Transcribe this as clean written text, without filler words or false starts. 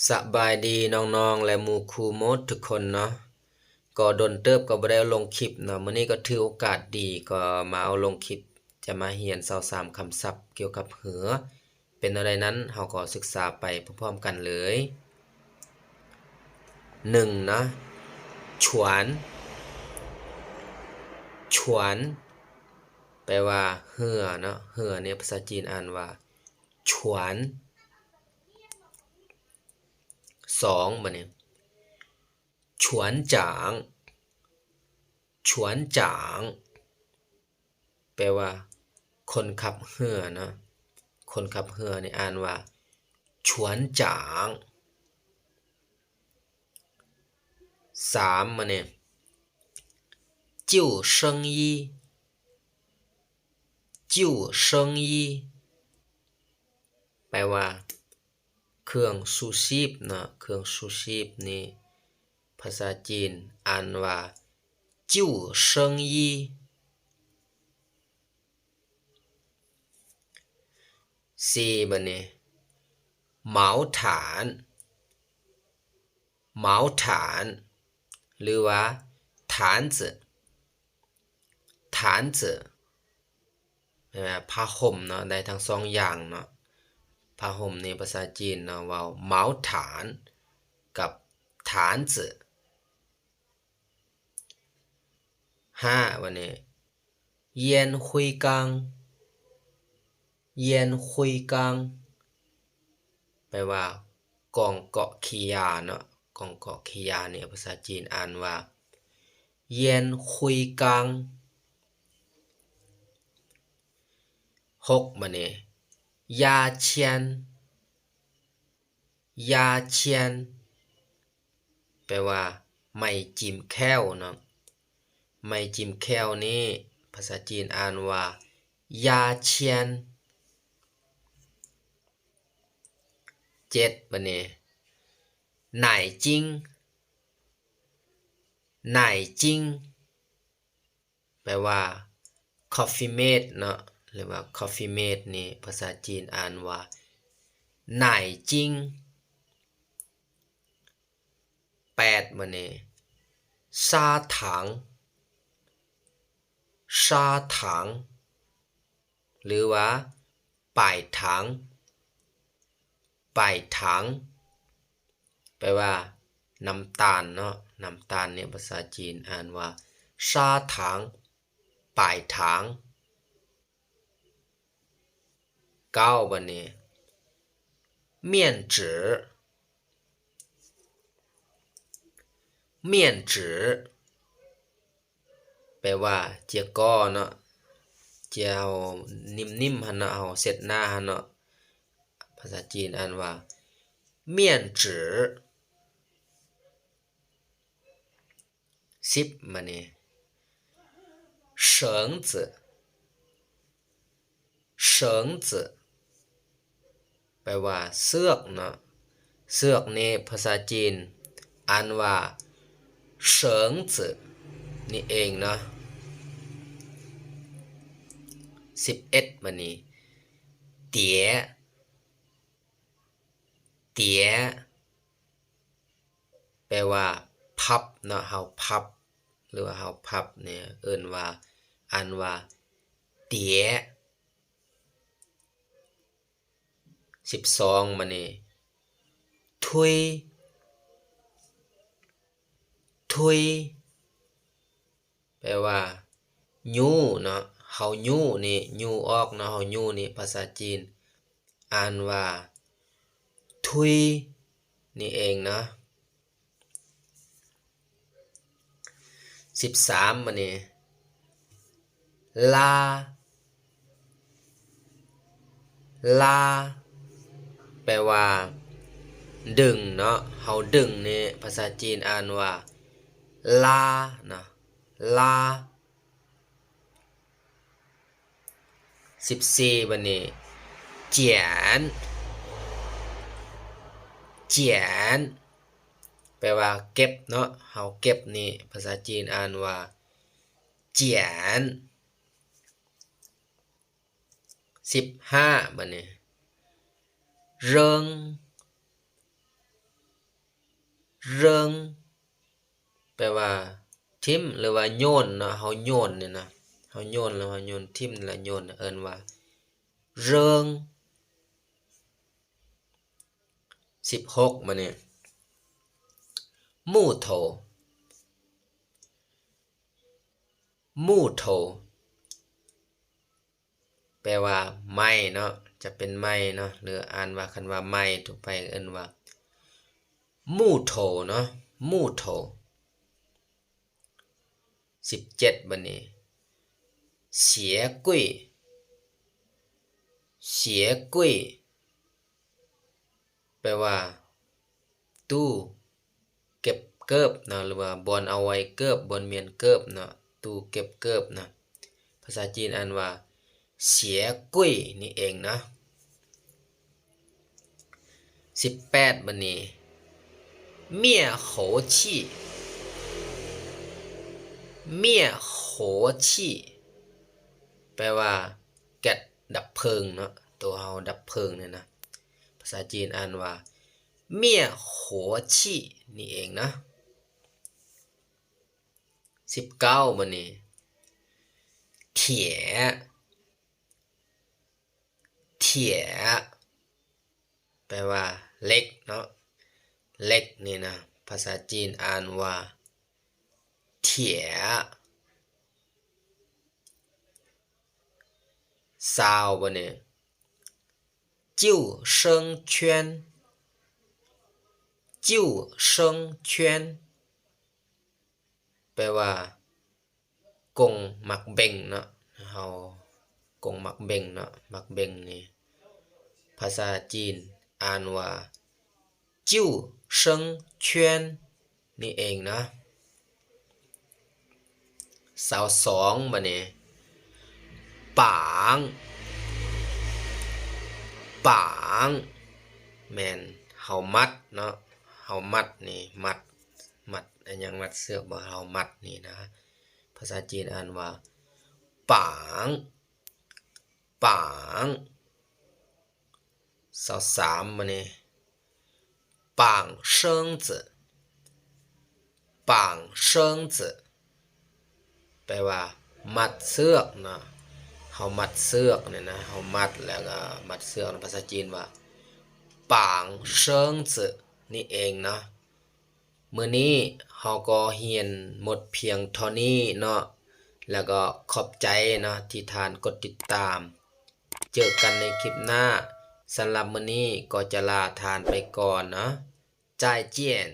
สบายดีน้องๆและหมู่ครูมดทุกคนเนาะก็ดนเติบก็บ่ได้ลงคลิปเนาะมื้อนี้ก็ถือโอกาสดีก็มาเอาลงคลิปจะมาเรียน23คำศัพท์เกี่ยวกับเหอเป็นอะไรนั้นเราก็ศึกษาไปพร้อมๆกันเลย1นะฉวนฉวนแปลว่าเหือเนาะเหือเนี่ยภาษาจีนอ่านว่าฉวน2บัดนี้ฉวนจางฉวนจางแปลว่าคนขับเรือเนาะคนขับเรือนี่อ่านว่าฉวนจาง3มาเนี่ยจิ้วเซิงยี่จิ้วเซิงยี่แปลว่าเครื่องชูชีพเนาะเครื่องชูชีพนี่ภาษาจีนอ่านว่าจิ้วเซิงยี่4บัดนี้เหมาฐานเหมาฐานหรือว่าฐานจื่อฐานจื่อผ้าห่มเนาะได้ทั้งสองอย่างเนาะผ้าห่มในภาษาจีนเนาะว่าเหมาฐานกับฐานจื่อ5วันนี้เยียนหุยกังเยียนหุยกังแปลว่ากองเกาะขียาเนาะกองเกาะขียาเนี่ยภาษาจีนอ่านว่าเยียนหุยกัง6มาเนี่ยยาเชียนยาเชียนแปลว่าไม้จิ้มแค้วเนาะไม้จิ้มแค้วนี้ภาษาจีนอ่านว่ายาเชียน7บัดนี้ไหนจิ้งไหนจิ้งแปลว่า coffee mate เนาะหรือว่า coffee mate นี่ภาษาจีนอ่านว่าไหนจิ้ง8บัดนี้ซาถังซาถังหรือว่าป่ายถังป่ายถังแปลว่าน้ำตาลเนาะน้ำตาลเนี่ยภาษาจีนอ่านว่าซาถังป่ายถัง9บัดนี้เมี่ยนจื่อเมี่ยนจื่อแปลว่าเจียก้อเนาะเจียวนิ่มๆหั่นเนาะเอาเสร็จหน้าหั่นเนาะภาษาจีนอ่านว่าเมี่ยนจื่อ10มานี่绳子绳子แปลว่าเสือกเนาะเสือกนี่ภาษาจีนอ่านว่าเฉิงจื่อนี่เองเนาะ11มานี่เตี๋ยเตี๋ยแปลว่าพับเนาะเฮาพับหรือว่าเฮาพับเนี่ยเอิ้นว่าอ่านว่าเตี๋ย12มานี่ทุยทุยแปลว่ายูเนาะเฮายูนี่ยูออกเนาะเฮายูนี่ภาษาจีนอ่านว่าทุยนี่เองนะ13มานี่ลาลาแปลว่าดึงเนาะเฮาดึงนี่ภาษาจีนอ่านว่าลานะลา14บัดนี้เจียนเจียนแปลว่าเก็บเนาะเฮาเก็บนี่ภาษาจีนอ่านว่าเจียน15บัดนี้เริง เริงแปลว่าทิ่มหรือว่าโยนเนาะเฮาโยนนี่นะเฮาโยนแล้วเฮาโยนทิ่มแล้วโยนเอิ้นว่าเริง16มานี่มู่โถมู่โถแปลว่าไม้เนาะจะเป็นไม้เนาะหรืออ่านว่าคันว่าไม้ทั่วไปเอิ้นว่ามู่โถเนาะมู่โถ17บัดนี้เสียกุ้ยเสียกุ้ยแปลว่าตู้เก็บเกิบเนาะหรือว่าบอนเอาไว้เกิบบอนเมียนเกิบเนาะตู้เก็บเกิบนะภาษาจีนอ่านว่าเสียกุ้ยนี่เองนะ18บัดนี้เมี่ยโหชี่เมี่ยโหชี่แปลว่าแก๊สดับเพลิงเนาะตัวเฮาดับเพลิงเนี่ยนะภาษาจีนอ่านว่าเมี่ยโหชี่นี่เองนะ19บัดนี้เถียเถียแปลว่าเล็กเนาะเล็กนี่นะภาษาจีนอ่านว่าเถีย20บัดนี้จิ้วเซิงเ圈จิ้วเซิงเ圈แปลว่ากงหมักเบ่งเนาะเฮากงหมักเบ่งเนาะหมักเบ่งนี่ภาษาจีนอ่านว่าจิ้วเซิงเ圈นี่เองนะ22บัดนี้ปางปางแม่นเฮามัดเนาะเฮามัดนี่มัดอันยังมัดเสือกบ่เฮามัดนี่นะภาษาจีนอ่านว่าปางปาง23บัดนี้ปางเซิงจื่อปางเซิงจื่อแปลว่ามัดเสือกเนาะเฮามัดเสือกเนี่ยนะเฮามัดแล้วก็มัดเสือกภาษาจีนว่าปางเซิงจื่อนี่เองนะมื้อนี้เฮาก็เรียนหมดเพียงเท่านี้เนาะแล้วก็ขอบใจเนาะที่ท่านกดติดตามเจอกันในคลิปหน้าสำหรับมื้อนี้ก็จะลาท่านไปก่อนนะจ่ายเจี้ยน